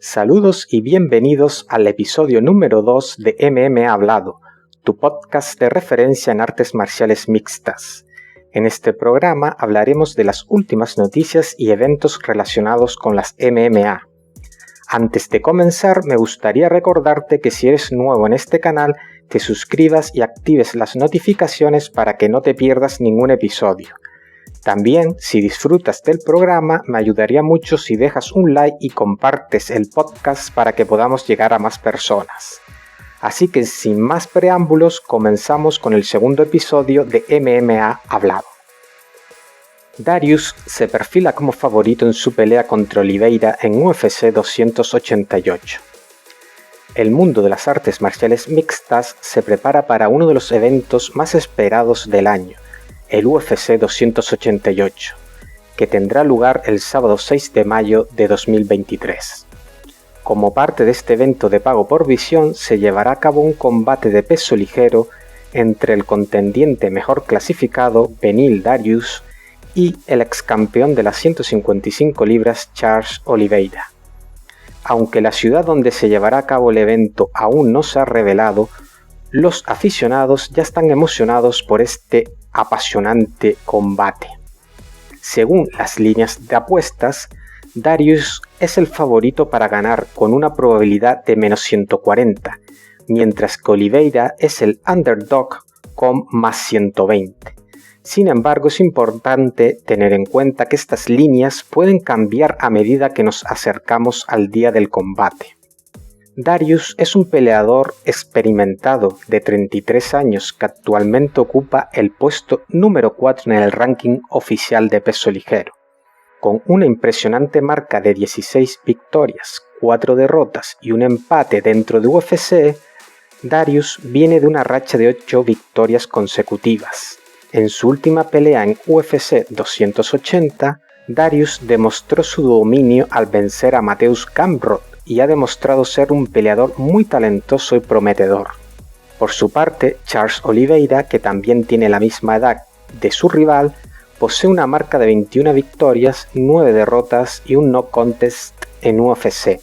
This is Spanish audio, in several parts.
Saludos y bienvenidos al episodio número 2 de MMA Hablado, tu podcast de referencia en artes marciales mixtas. En este programa hablaremos de las últimas noticias y eventos relacionados con las MMA. Antes de comenzar, me gustaría recordarte que si eres nuevo en este canal, te suscribas y actives las notificaciones para que no te pierdas ningún episodio. También, si disfrutas del programa, me ayudaría mucho si dejas un like y compartes el podcast para que podamos llegar a más personas. Así que sin más preámbulos, comenzamos con el segundo episodio de MMA Hablado. Darius se perfila como favorito en su pelea contra Oliveira en UFC 288. El mundo de las artes marciales mixtas se prepara para uno de los eventos más esperados del año, el UFC 288, que tendrá lugar el sábado 6 de mayo de 2023. Como parte de este evento de pago por visión, se llevará a cabo un combate de peso ligero entre el contendiente mejor clasificado, Beneil Dariush, y el ex campeón de las 155 libras, Charles Oliveira. Aunque la ciudad donde se llevará a cabo el evento aún no se ha revelado, los aficionados ya están emocionados por este apasionante combate. Según las líneas de apuestas, Dariush es el favorito para ganar con una probabilidad de menos 140, mientras que Oliveira es el underdog con más 120. Sin embargo, es importante tener en cuenta que estas líneas pueden cambiar a medida que nos acercamos al día del combate. Dariush es un peleador experimentado de 33 años que actualmente ocupa el puesto número 4 en el ranking oficial de peso ligero. Con una impresionante marca de 16 victorias, 4 derrotas y un empate dentro de UFC, Dariush viene de una racha de 8 victorias consecutivas. En su última pelea en UFC 280, Dariush demostró su dominio al vencer a Mateusz Gamrot y ha demostrado ser un peleador muy talentoso y prometedor. Por su parte, Charles Oliveira, que también tiene la misma edad de su rival, posee una marca de 21 victorias, 9 derrotas y un no contest en UFC,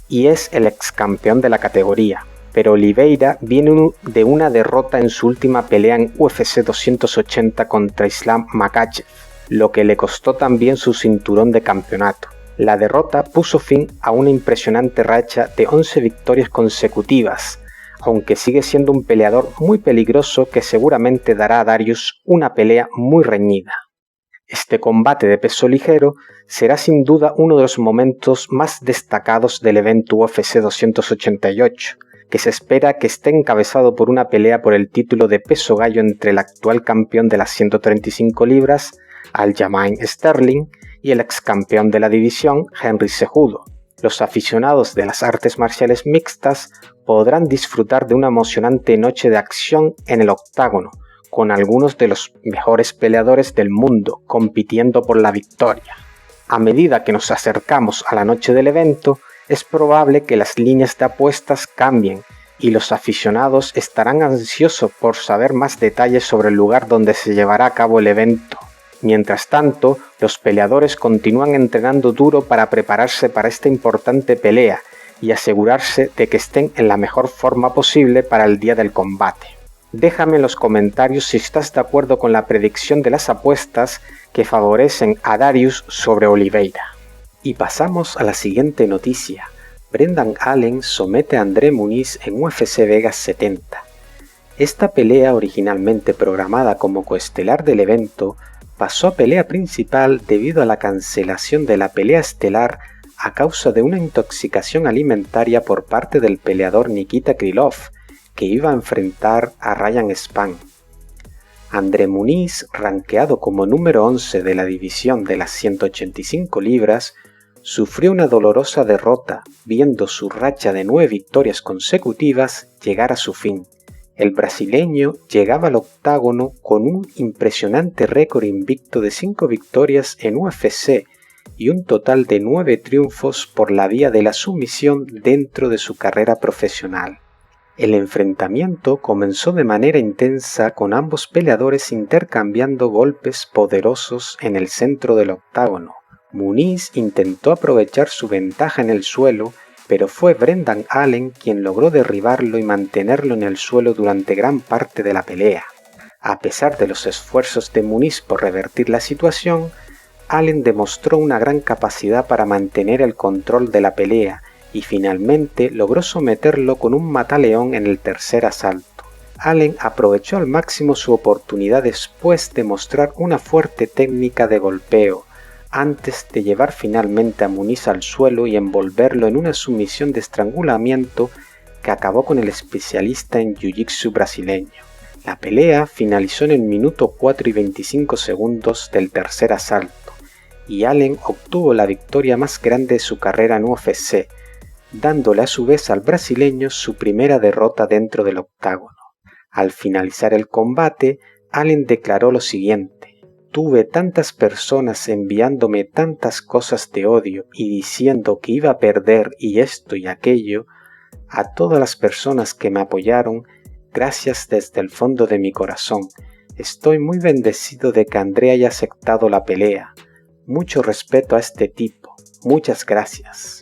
y es el ex campeón de la categoría. Pero Oliveira viene de una derrota en su última pelea en UFC 280 contra Islam Makhachev, lo que le costó también su cinturón de campeonato. La derrota puso fin a una impresionante racha de 11 victorias consecutivas, aunque sigue siendo un peleador muy peligroso que seguramente dará a Dariush una pelea muy reñida. Este combate de peso ligero será sin duda uno de los momentos más destacados del evento UFC 288, que se espera que esté encabezado por una pelea por el título de peso gallo entre el actual campeón de las 135 libras, Aljamain Sterling, y el ex campeón de la división, Henry Cejudo. Los aficionados de las artes marciales mixtas podrán disfrutar de una emocionante noche de acción en el octágono, con algunos de los mejores peleadores del mundo compitiendo por la victoria. A medida que nos acercamos a la noche del evento, es probable que las líneas de apuestas cambien y los aficionados estarán ansiosos por saber más detalles sobre el lugar donde se llevará a cabo el evento. Mientras tanto, los peleadores continúan entrenando duro para prepararse para esta importante pelea y asegurarse de que estén en la mejor forma posible para el día del combate. Déjame en los comentarios si estás de acuerdo con la predicción de las apuestas que favorecen a Dariush sobre Oliveira. Y pasamos a la siguiente noticia. Brendan Allen somete a André Muniz en UFC Vegas 70. Esta pelea, originalmente programada como coestelar del evento, pasó a pelea principal debido a la cancelación de la pelea estelar a causa de una intoxicación alimentaria por parte del peleador Nikita Krylov, que iba a enfrentar a Ryan Spann. André Muniz, rankeado como número 11 de la división de las 185 libras, sufrió una dolorosa derrota, viendo su racha de 9 victorias consecutivas llegar a su fin. El brasileño llegaba al octágono con un impresionante récord invicto de 5 victorias en UFC y un total de 9 triunfos por la vía de la sumisión dentro de su carrera profesional. El enfrentamiento comenzó de manera intensa con ambos peleadores intercambiando golpes poderosos en el centro del octágono. Muniz intentó aprovechar su ventaja en el suelo pero fue Brendan Allen quien logró derribarlo y mantenerlo en el suelo durante gran parte de la pelea. A pesar de los esfuerzos de Muniz por revertir la situación, Allen demostró una gran capacidad para mantener el control de la pelea y finalmente logró someterlo con un mataleón en el tercer asalto. Allen aprovechó al máximo su oportunidad después de mostrar una fuerte técnica de golpeo, antes de llevar finalmente a Muniz al suelo y envolverlo en una sumisión de estrangulamiento que acabó con el especialista en jiu-jitsu brasileño. La pelea finalizó en el minuto 4 y 25 segundos del tercer asalto, y Allen obtuvo la victoria más grande de su carrera en UFC, dándole a su vez al brasileño su primera derrota dentro del octágono. Al finalizar el combate, Allen declaró lo siguiente: «Tuve tantas personas enviándome tantas cosas de odio y diciendo que iba a perder y esto y aquello. A todas las personas que me apoyaron, gracias desde el fondo de mi corazón. Estoy muy bendecido de que André haya aceptado la pelea. Mucho respeto a este tipo. Muchas gracias».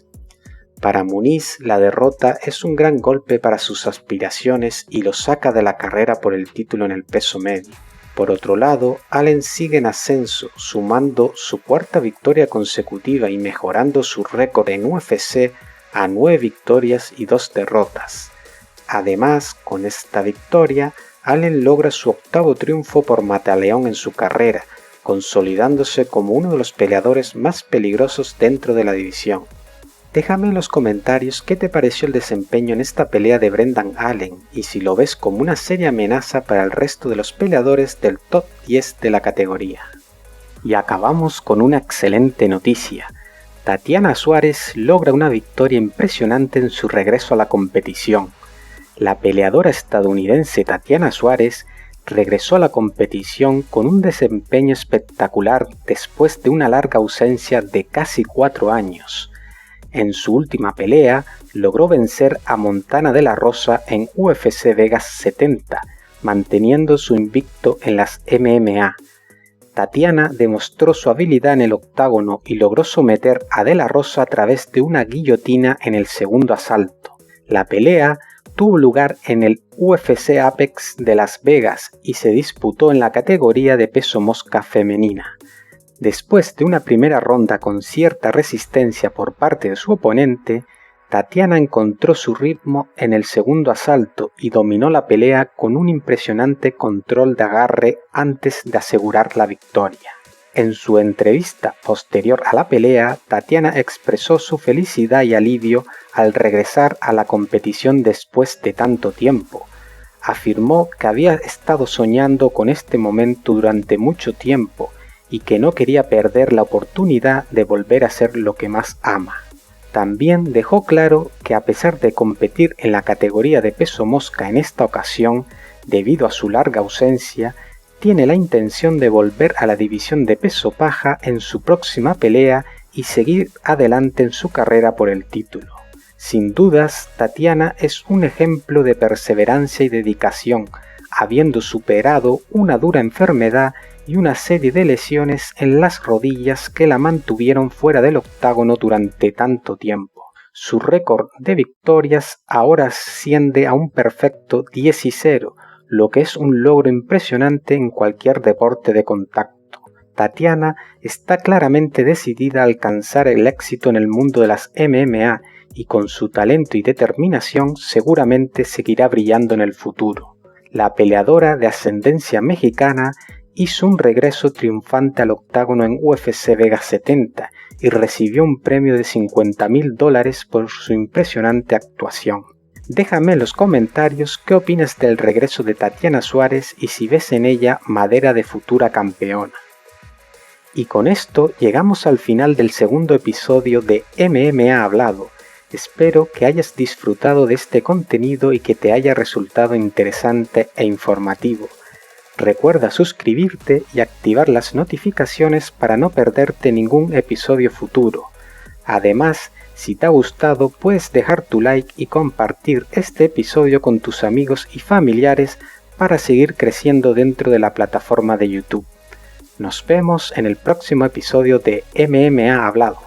Para Muniz, la derrota es un gran golpe para sus aspiraciones y lo saca de la carrera por el título en el peso medio. Por otro lado, Allen sigue en ascenso, sumando su cuarta victoria consecutiva y mejorando su récord en UFC a 9 victorias y 2 derrotas. Además, con esta victoria, Allen logra su octavo triunfo por mataleón en su carrera, consolidándose como uno de los peleadores más peligrosos dentro de la división. Déjame en los comentarios qué te pareció el desempeño en esta pelea de Brendan Allen y si lo ves como una seria amenaza para el resto de los peleadores del top 10 de la categoría. Y acabamos con una excelente noticia. Tatiana Suárez logra una victoria impresionante en su regreso a la competición. La peleadora estadounidense Tatiana Suárez regresó a la competición con un desempeño espectacular después de una larga ausencia de casi 4 años. En su última pelea, logró vencer a Montana de la Rosa en UFC Vegas 70, manteniendo su invicto en las MMA. Tatiana demostró su habilidad en el octágono y logró someter a De la Rosa a través de una guillotina en el segundo asalto. La pelea tuvo lugar en el UFC Apex de Las Vegas y se disputó en la categoría de peso mosca femenina. Después de una primera ronda con cierta resistencia por parte de su oponente, Tatiana encontró su ritmo en el segundo asalto y dominó la pelea con un impresionante control de agarre antes de asegurar la victoria. En su entrevista posterior a la pelea, Tatiana expresó su felicidad y alivio al regresar a la competición después de tanto tiempo. Afirmó que había estado soñando con este momento durante mucho tiempo y que no quería perder la oportunidad de volver a hacer lo que más ama. También dejó claro que a pesar de competir en la categoría de peso mosca en esta ocasión, debido a su larga ausencia, tiene la intención de volver a la división de peso paja en su próxima pelea y seguir adelante en su carrera por el título. Sin dudas, Tatiana es un ejemplo de perseverancia y dedicación, habiendo superado una dura enfermedad y una serie de lesiones en las rodillas que la mantuvieron fuera del octágono durante tanto tiempo. Su récord de victorias ahora asciende a un perfecto 10-0, lo que es un logro impresionante en cualquier deporte de contacto. Tatiana está claramente decidida a alcanzar el éxito en el mundo de las MMA y con su talento y determinación seguramente seguirá brillando en el futuro. La peleadora de ascendencia mexicana hizo un regreso triunfante al octágono en UFC Vegas 70 y recibió un premio de $50,000 por su impresionante actuación. Déjame en los comentarios qué opinas del regreso de Tatiana Suárez y si ves en ella madera de futura campeona. Y con esto llegamos al final del segundo episodio de MMA Hablado. Espero que hayas disfrutado de este contenido y que te haya resultado interesante e informativo. Recuerda suscribirte y activar las notificaciones para no perderte ningún episodio futuro. Además, si te ha gustado, puedes dejar tu like y compartir este episodio con tus amigos y familiares para seguir creciendo dentro de la plataforma de YouTube. Nos vemos en el próximo episodio de MMA Hablado.